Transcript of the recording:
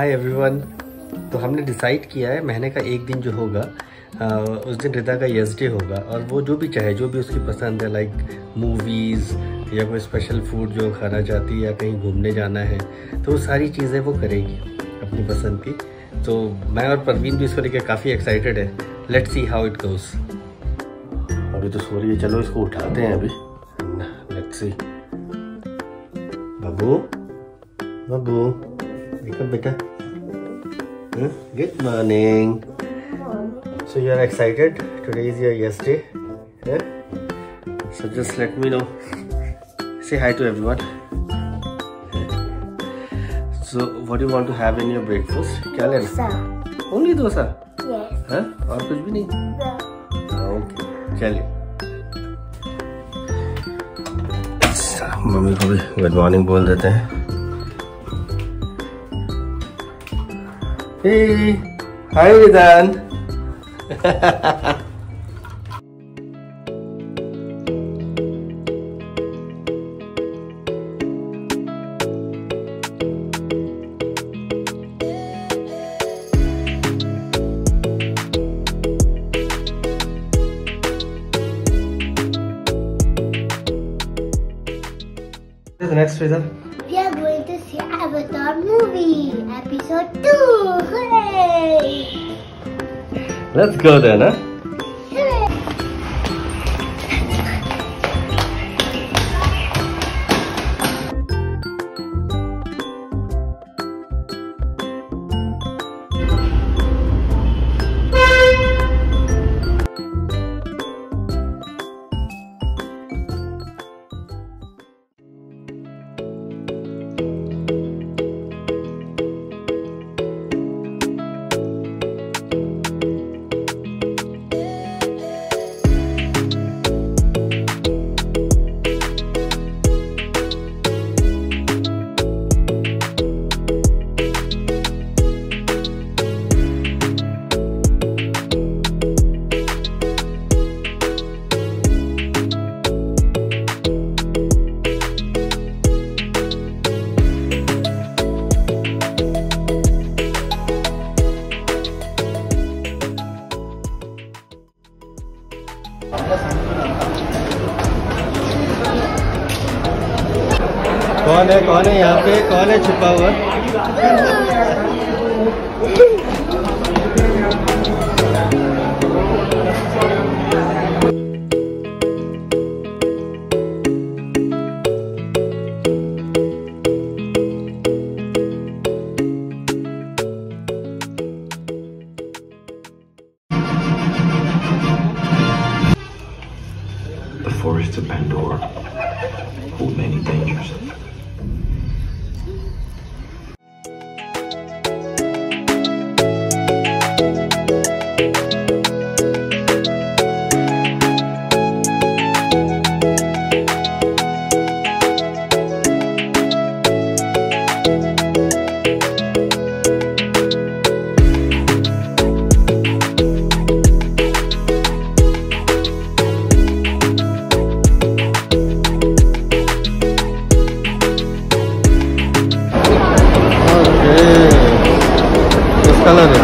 Hi everyone. तो हमने decide किया है महीने का एक दिन जो होगा उस दिन रिदा का यesday होगा, और वो जो भी चाहे, जो भी उसकी पसंद है, लाइक मूवीज़ या कोई स्पेशल फूड जो खाना चाहती है या कहीं घूमने जाना है, तो वो सारी चीज़ें वो करेगी अपनी पसंद की। तो मैं और परवीन भी इसको लेकर काफ़ी एक्साइटेड है। Let's see how it goes. अभी तो सो रही है, चलो इसको उठाते हैं अभी। Let's see. Babu Babu wake up बेटा। Good morning. So you are excited? Today is your yesday. Yeah? So just let me know. Say hi to everyone. So what do you want to have in your breakfast? क्या लेना? Only dosa? Yes. हाँ? और कुछ भी नहीं? No. Okay. चलिए। Mummy को भी गुड मॉर्निंग बोल देते हैं। Hey, hi Ridan. What is the next, Ridan? We are going to see Avatar movie, episode 2. Hooray! Let's go then, huh? Hooray! कौन है यहाँ पे? कौन है छुपा हुआ? The forests of Pandora hold many dangers. Colour है।